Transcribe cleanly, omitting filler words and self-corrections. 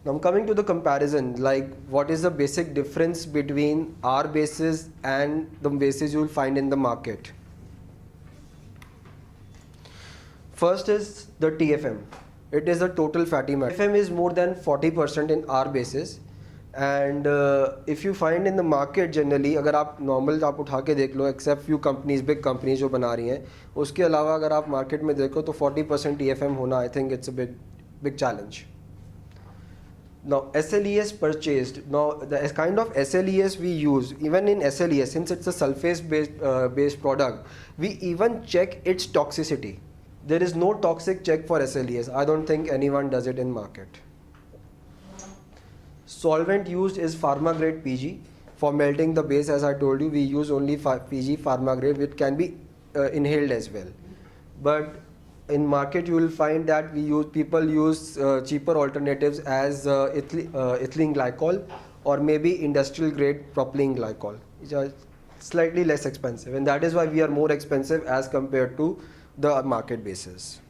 Now coming to the comparison, like what is the basic difference between our bases and the bases you will find in the market. First is the TFM. It is a total fatty matter. TFM is more than 40% in our bases, and if you find in the market generally, अगर आप normal आप उठा के देख लो, except few companies, big companies जो बना रही हैं, उसके अलावा अगर आप market में देखो तो 40% TFM होना, I think it's a big challenge. Now SLES purchased. Now the kind of SLES we use, even in SLES, since it's a sulfase based product, we even check its toxicity. There is no toxic check for SLES. I don't think anyone does it in market. Solvent used is pharma grade PG. For melting the base, as I told you, we use only PG pharma grade, which can be inhaled as well. But in market you will find that people use cheaper alternatives as ethylene glycol or maybe industrial grade propylene glycol, which are slightly less expensive, and that is why we are more expensive as compared to the market basis.